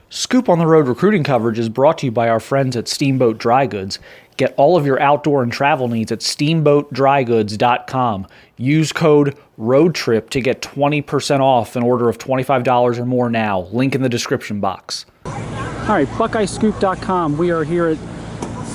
Scoop on the Road recruiting coverage is brought to you by our friends at Steamboat Dry Goods. Get all of your outdoor and travel needs at steamboatdrygoods.com. Use code ROADTRIP to get 20% off an order of $25 or more now. Link in the description box. All right, BuckeyeScoop.com. We are here at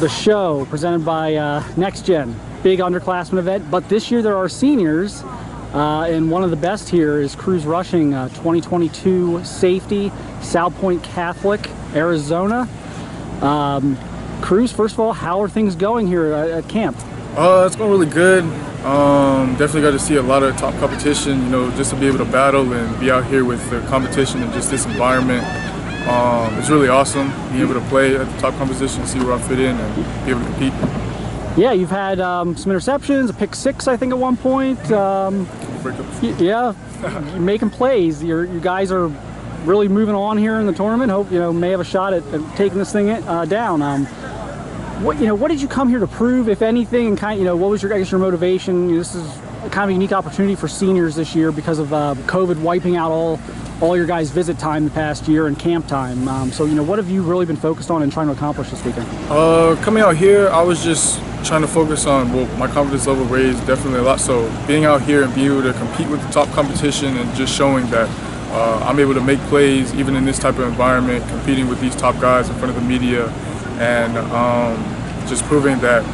the show presented by Next Gen. Big underclassmen event, but this year there are seniors. And one of the best here is Cruz Rushing, 2022 safety, Salpointe Catholic, Arizona. Cruz, first of all, how are things going here at camp? It's going really good. Definitely got to see a lot of top competition, just to be able to battle and be out here with the competition and just this environment. It's really awesome being able to play at the top competition, see where I fit in and be able to compete. Yeah, you've had some interceptions, a pick six, I think, at one point. Yeah, you're making plays. You guys are really moving on here in the tournament. Hope may have a shot at taking this thing down. What did you come here to prove, if anything, and what was your your motivation? This is kind of a unique opportunity for seniors this year because of COVID wiping out all your guys' visit time the past year and camp time. So what have you really been focused on and trying to accomplish this weekend? Coming out here, I was just trying to focus on my confidence level raised definitely a lot. So being out here and being able to compete with the top competition and just showing that I'm able to make plays even in this type of environment, competing with these top guys in front of the media, and just proving that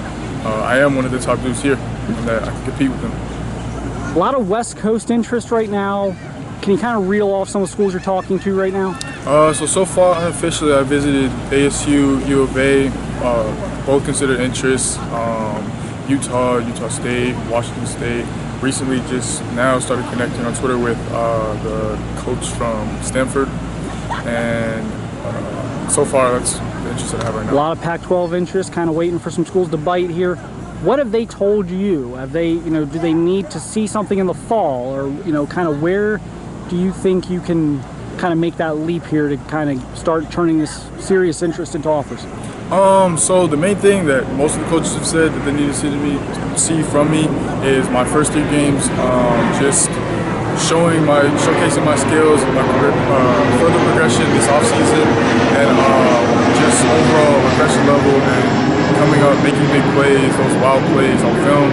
I am one of the top dudes here and that I can compete with them. A lot of West Coast interest right now. Can you kind of reel off some of the schools you're talking to right now? So far, unofficially, I visited ASU, U of A, both considered interests, Utah State, Washington State. Recently, just now started connecting on Twitter with the coach from Stanford, and so far that's the interest that I have right now. A lot of Pac-12 interest, kind of waiting for some schools to bite here. What have they told you? Have they, do they need to see something in the fall, or kind of where do you think you can kind of make that leap here to kind of start turning this serious interest into offers? So the main thing that most of the coaches have said that they need to see from me is my first 3 games, just showcasing my skills and my further progression this offseason, and just overall progression level and coming up, making big plays, those wild plays on film,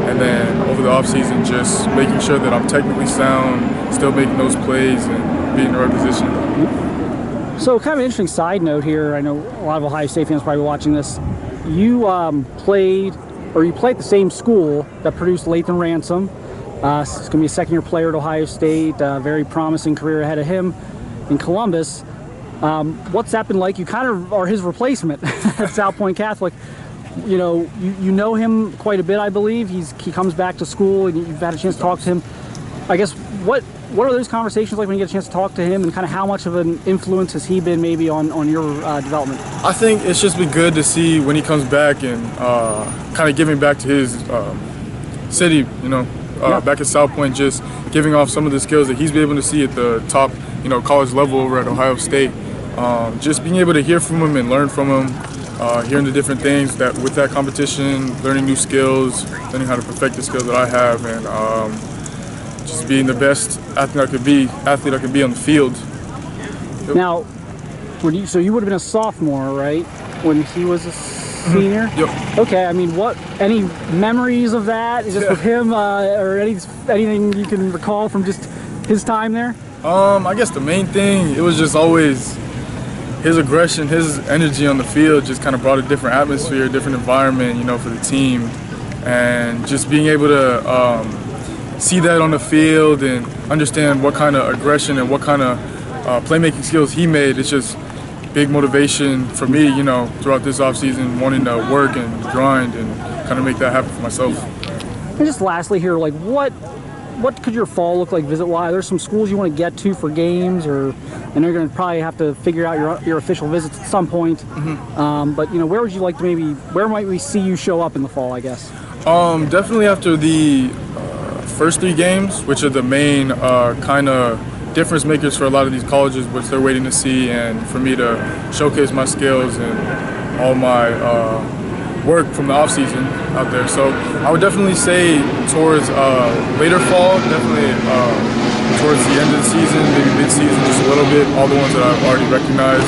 and then over the offseason just making sure that I'm technically sound, still making those plays and being in the right position. So kind of an interesting side note here, I know a lot of Ohio State fans probably watching this. You played at the same school that produced Lathan Ransom. It's going to be a second-year player at Ohio State, very promising career ahead of him in Columbus. What's that been like? You kind of are his replacement at Salpointe Catholic. You know him quite a bit, I believe. He comes back to school, and you've had a chance to talk to him. I guess what are those conversations like when you get a chance to talk to him, and kind of how much of an influence has he been maybe on your development? I think it's just been good to see when he comes back and kind of giving back to his city, back at Salpointe, just giving off some of the skills that he's been able to see at the top, college level over at Ohio State. Just being able to hear from him and learn from him, hearing the different things that with that competition, learning new skills, learning how to perfect the skills that I have, and just being the best athlete I could be on the field. Yep. Now, so you would have been a sophomore, right, when he was a senior? Yep. Okay, I mean, any memories of that? Is just with him, or anything you can recall from just his time there? I guess the main thing, it was just always his aggression, his energy on the field just kind of brought a different atmosphere, a different environment, for the team. And just being able to see that on the field and understand what kind of aggression and what kind of playmaking skills he made, it's just big motivation for me, throughout this offseason, wanting to work and grind and kind of make that happen for myself. And just lastly here, what could your fall look like visit-wise? There's some schools you want to get to for games, and you're going to probably have to figure out your official visits at some point. Mm-hmm. But where would you like to where might we see you show up in the fall, I guess? Definitely after the first 3 games, which are the main kind of difference makers for a lot of these colleges, which they're waiting to see, and for me to showcase my skills and all my work from the off season out there. So I would definitely say towards later fall, definitely towards the end of the season, maybe mid-season, just a little bit. All the ones that I've already recognized.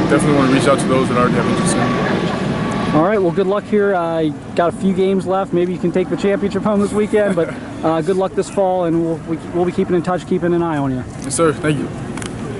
Definitely want to reach out to those that already have interest in me. All right, well, good luck here. Got a few games left. Maybe you can take the championship home this weekend, but good luck this fall, and we'll be keeping in touch, keeping an eye on you. Yes, sir. Thank you.